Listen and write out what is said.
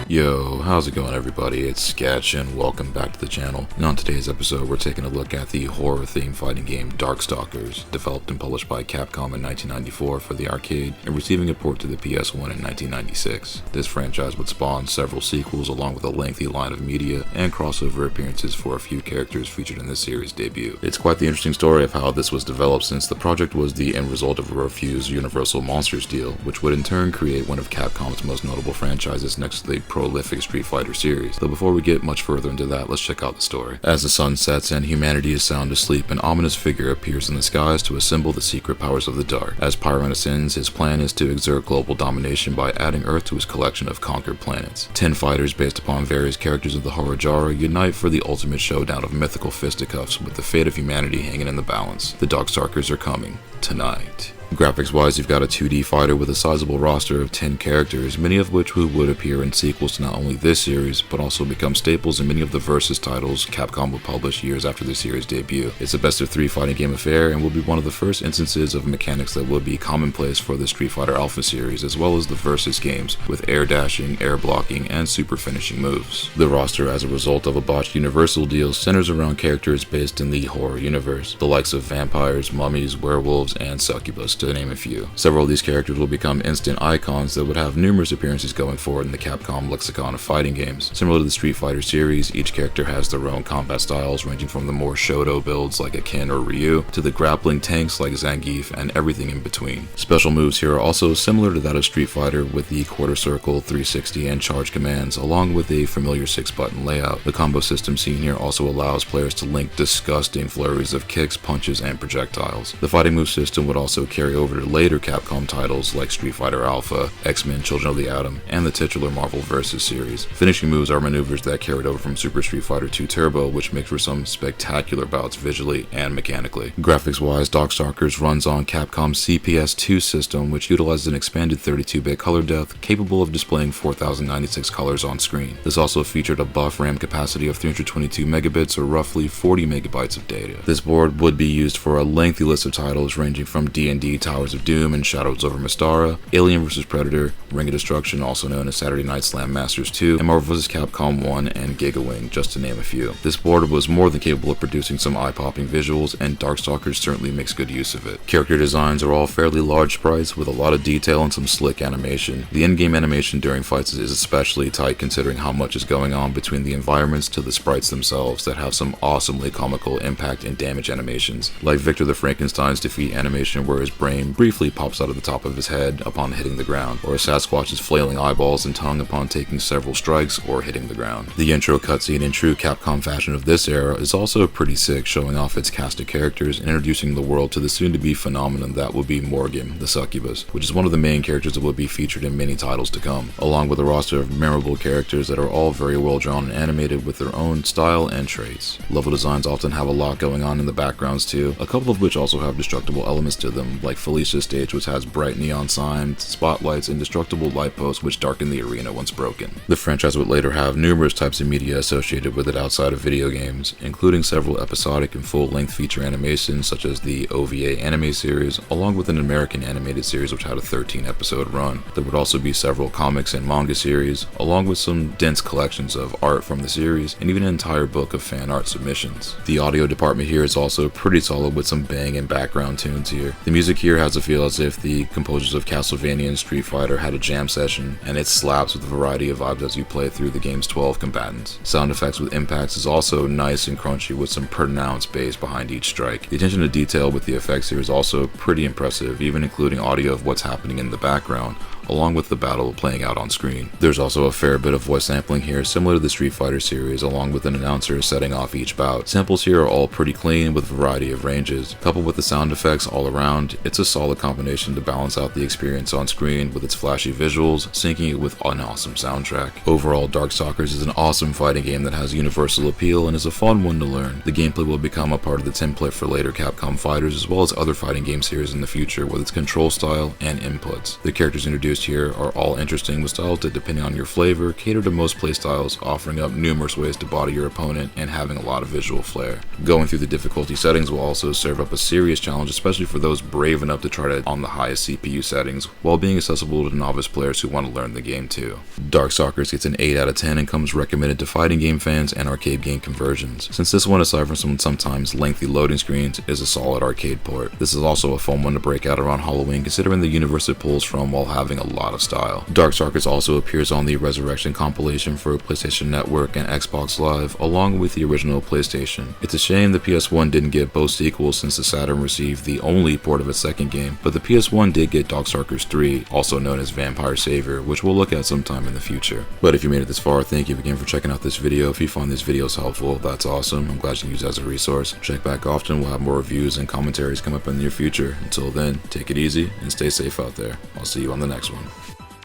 Yo, how's it going everybody? It's Sketch and welcome back to the channel. And on today's episode we're taking a look at the horror themed fighting game Darkstalkers, developed and published by Capcom in 1994 for the arcade and receiving a port to the PS1 in 1996. This franchise would spawn several sequels along with a lengthy line of media and crossover appearances for a few characters featured in this series' debut. It's quite the interesting story of how this was developed, since the project was the end result of a refused Universal Monsters deal, which would in turn create one of Capcom's most notable franchises next to the prolific Street Fighter series. Though before we get much further into that, let's check out the story. As the sun sets and humanity is sound asleep, an ominous figure appears in the skies to assemble the secret powers of the dark. As Pyron ascends, his plan is to exert global domination by adding Earth to his collection of conquered planets. 10 fighters based upon various characters of the horror genre unite for the ultimate showdown of mythical fisticuffs, with the fate of humanity hanging in the balance. The Darkstalkers are coming tonight. Graphics wise, you've got a 2D fighter with a sizable roster of 10 characters, many of which would appear in sequels to not only this series, but also become staples in many of the Versus titles Capcom would publish years after the series' debut. It's a best of 3 fighting game affair and will be one of the first instances of mechanics that would be commonplace for the Street Fighter Alpha series, as well as the Versus games, with air dashing, air blocking, and super finishing moves. The roster, as a result of a botched Universal deal, centers around characters based in the horror universe, the likes of vampires, mummies, werewolves, and succubus, to name a few. Several of these characters will become instant icons that would have numerous appearances going forward in the Capcom lexicon of fighting games. Similar to the Street Fighter series, each character has their own combat styles, ranging from the more Shoto builds like a Ken or Ryu, to the grappling tanks like Zangief, and everything in between. Special moves here are also similar to that of Street Fighter, with the quarter circle, 360, and charge commands, along with a familiar 6-button layout. The combo system seen here also allows players to link disgusting flurries of kicks, punches, and projectiles. The fighting move system would also carry over to later Capcom titles like Street Fighter Alpha, X-Men Children of the Atom, and the titular Marvel Versus series. Finishing moves are maneuvers that carried over from Super Street Fighter 2 Turbo, which make for some spectacular bouts visually and mechanically. Graphics wise, Darkstalkers runs on Capcom's CPS2 system, which utilizes an expanded 32-bit color depth capable of displaying 4096 colors on screen. This also featured a buff RAM capacity of 322 megabits, or roughly 40 megabytes of data. This board would be used for a lengthy list of titles ranging from D&D Towers of Doom and Shadows over Mystara, Alien vs Predator, Ring of Destruction, also known as Saturday Night Slam Masters 2, and Marvel vs Capcom 1 and Gigawing, just to name a few. This board was more than capable of producing some eye-popping visuals, and Darkstalkers certainly makes good use of it. Character designs are all fairly large sprites with a lot of detail and some slick animation. The in-game animation during fights is especially tight, considering how much is going on between the environments to the sprites themselves, that have some awesomely comical impact and damage animations, like Victor the Frankenstein's defeat animation where his brain briefly pops out of the top of his head upon hitting the ground, or a Sasquatch's flailing eyeballs and tongue upon taking several strikes or hitting the ground. The intro cutscene in true Capcom fashion of this era is also pretty sick, showing off its cast of characters and introducing the world to the soon-to-be phenomenon that would be Morgan, the succubus, which is one of the main characters that would be featured in many titles to come, along with a roster of memorable characters that are all very well drawn and animated with their own style and traits. Level designs often have a lot going on in the backgrounds too, a couple of which also have destructible elements to them, like Felicia's stage, which has bright neon signs, spotlights, and destructible light posts which darken the arena once broken. The franchise would later have numerous types of media associated with it outside of video games, including several episodic and full-length feature animations such as the OVA anime series, along with an American animated series which had a 13-episode run. There would also be several comics and manga series, along with some dense collections of art from the series, and even an entire book of fan art submissions. The audio department here is also pretty solid with some banging background tunes here. The music here has a feel as if the composers of Castlevania and Street Fighter had a jam session, and it slaps with a variety of vibes as you play through the game's 12 combatants. Sound effects with impacts is also nice and crunchy, with some pronounced bass behind each strike. The attention to detail with the effects here is also pretty impressive, even including audio of what's happening in the background, along with the battle playing out on screen. There's also a fair bit of voice sampling here, similar to the Street Fighter series, along with an announcer setting off each bout. Samples here are all pretty clean with a variety of ranges. Coupled with the sound effects all around, it's a solid combination to balance out the experience on screen with its flashy visuals, syncing it with an awesome soundtrack. Overall, Darkstalkers is an awesome fighting game that has universal appeal and is a fun one to learn. The gameplay will become a part of the template for later Capcom fighters, as well as other fighting game series in the future, with its control style and inputs. The characters introduced introduced here are all interesting with styles that, depending on your flavor, cater to most playstyles, offering up numerous ways to body your opponent and having a lot of visual flair. Going through the difficulty settings will also serve up a serious challenge, especially for those brave enough to try it on the highest CPU settings, while being accessible to novice players who want to learn the game too. Darkstalkers gets an 8 out of 10 and comes recommended to fighting game fans and arcade game conversions, since this one, aside from some sometimes lengthy loading screens, is a solid arcade port. This is also a fun one to break out around Halloween, considering the universe it pulls from while having a lot of style. Darkstalkers also appears on the Resurrection compilation for PlayStation Network and Xbox Live, along with the original PlayStation. It's a shame the PS1 didn't get both sequels, since the Saturn received the only port of its second game, but the PS1 did get Darkstalkers 3, also known as Vampire Savior, which we'll look at sometime in the future. But if you made it this far, thank you again for checking out this video. If you find these videos helpful, that's awesome. I'm glad you use it as a resource. Check back often, we'll have more reviews and commentaries come up in the near future. Until then, take it easy and stay safe out there. I'll see you on the next one.